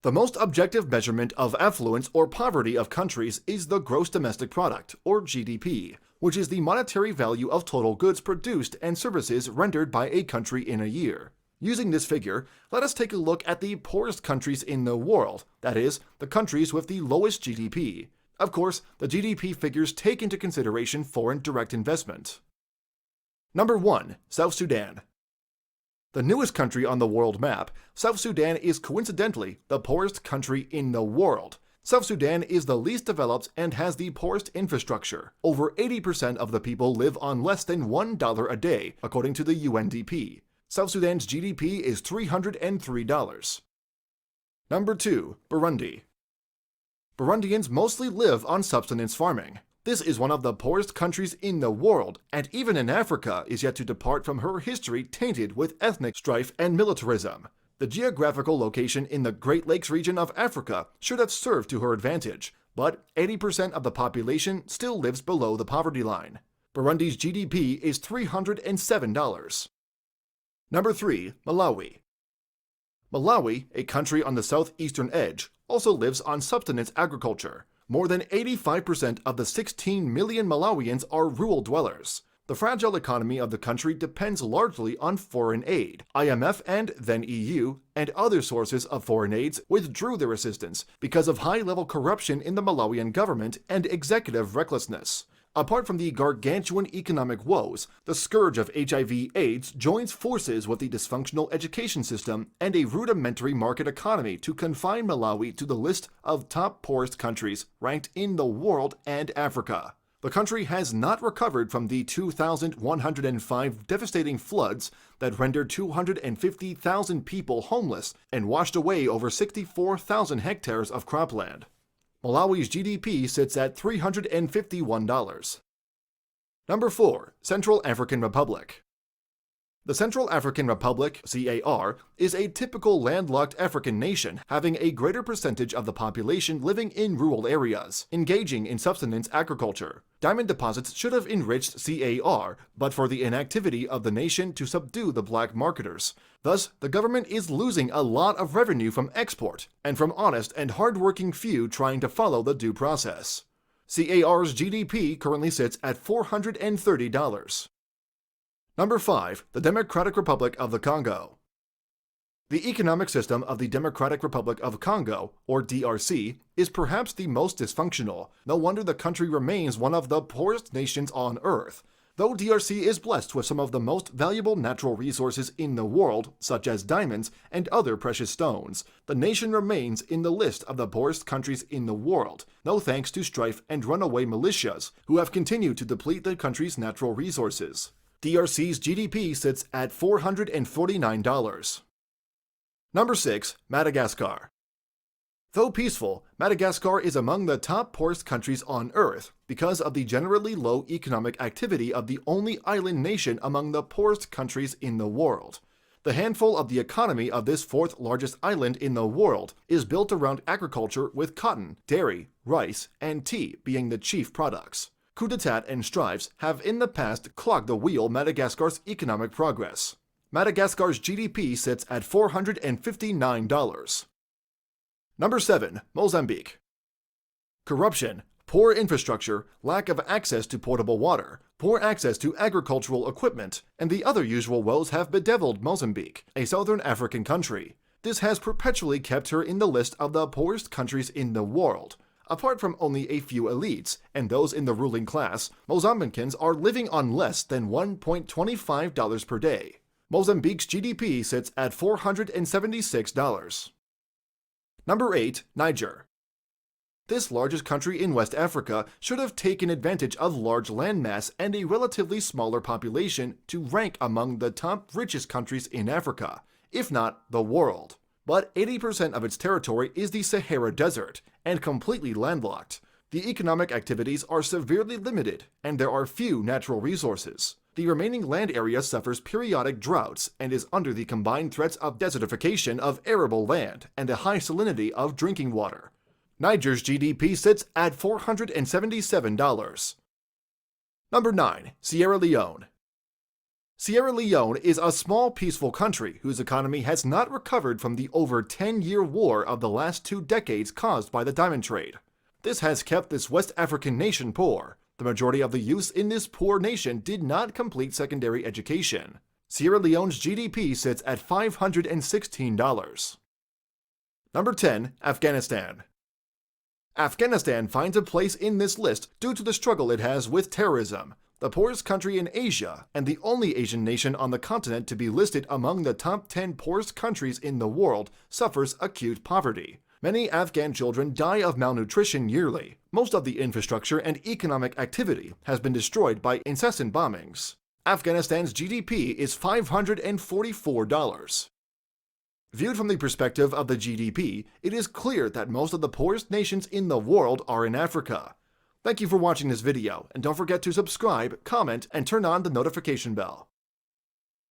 The most objective measurement of affluence or poverty of countries is the gross domestic product, or GDP, which is the monetary value of total goods produced and services rendered by a country in a year. Using this figure, let us take a look at the poorest countries in the world, that is, the countries with the lowest GDP. Of course, the GDP figures take into consideration foreign direct investment. Number 1. South Sudan. The newest country on the world map, South Sudan is coincidentally the poorest country in the world. South Sudan is the least developed and has the poorest infrastructure. Over 80% of the people live on less than $1 a day, according to the UNDP. South Sudan's GDP is $303. Number 2. Burundi. Burundians mostly live on subsistence farming. This is one of the poorest countries in the world, and even in Africa is yet to depart from her history tainted with ethnic strife and militarism. The geographical location in the Great Lakes region of Africa should have served to her advantage, but 80% of the population still lives below the poverty line. Burundi's GDP is $307. Number 3. Malawi. Malawi, a country on the southeastern edge, also lives on subsistence agriculture. More than 85% of the 16 million Malawians are rural dwellers. The fragile economy of the country depends largely on foreign aid. IMF and then EU and other sources of foreign aids withdrew their assistance because of high-level corruption in the Malawian government and executive recklessness. Apart from the gargantuan economic woes, the scourge of HIV/AIDS joins forces with the dysfunctional education system and a rudimentary market economy to confine Malawi to the list of top poorest countries ranked in the world and Africa. The country has not recovered from the 2,105 devastating floods that rendered 250,000 people homeless and washed away over 64,000 hectares of cropland. Malawi's GDP sits at $351. Number 4. Central African Republic. The Central African Republic, CAR, is a typical landlocked African nation having a greater percentage of the population living in rural areas, engaging in subsistence agriculture. Diamond deposits should have enriched CAR, but for the inactivity of the nation to subdue the black marketers. Thus, the government is losing a lot of revenue from export and from honest and hard-working few trying to follow the due process. CAR's GDP currently sits at $430. Number 5. The Democratic Republic of the Congo. The economic system of the Democratic Republic of Congo, or DRC, is perhaps the most dysfunctional. No wonder the country remains one of the poorest nations on Earth. Though DRC is blessed with some of the most valuable natural resources in the world, such as diamonds and other precious stones, the nation remains in the list of the poorest countries in the world, no thanks to strife and runaway militias, who have continued to deplete the country's natural resources. DRC's GDP sits at $449. Number 6. Madagascar. Though peaceful, Madagascar is among the top poorest countries on Earth because of the generally low economic activity of the only island nation among the poorest countries in the world. The handful of the economy of this fourth largest island in the world is built around agriculture with cotton, dairy, rice, and tea being the chief products. Coup d'etat and strifes have in the past clogged the wheel Madagascar's economic progress. Madagascar's GDP sits at $459. Number 7. Mozambique. Corruption, poor infrastructure, lack of access to potable water, poor access to agricultural equipment, and the other usual woes have bedeviled Mozambique, a southern African country. This has perpetually kept her in the list of the poorest countries in the world. Apart from only a few elites and those in the ruling class, Mozambicans are living on less than $1.25 per day. Mozambique's GDP sits at $476. Number 8. Niger. This largest country in West Africa should have taken advantage of large landmass and a relatively smaller population to rank among the top richest countries in Africa, if not the world. But 80% of its territory is the Sahara Desert and completely landlocked. The economic activities are severely limited, and there are few natural resources. The remaining land area suffers periodic droughts and is under the combined threats of desertification of arable land and a high salinity of drinking water. Niger's GDP sits at $477. Number 9. Sierra Leone. Sierra Leone is a small, peaceful country whose economy has not recovered from the over 10-year war of the last 2 decades caused by the diamond trade. This has kept this West African nation poor. The majority of the youths in this poor nation did not complete secondary education. Sierra Leone's GDP sits at $516. Number 10. Afghanistan. Afghanistan finds a place in this list due to the struggle it has with terrorism. The poorest country in Asia, and the only Asian nation on the continent to be listed among the top 10 poorest countries in the world, suffers acute poverty. Many Afghan children die of malnutrition yearly. Most of the infrastructure and economic activity has been destroyed by incessant bombings. Afghanistan's GDP is $544. Viewed from the perspective of the GDP, it is clear that most of the poorest nations in the world are in Africa. Thank you for watching this video, and don't forget to subscribe, comment, and turn on the notification bell.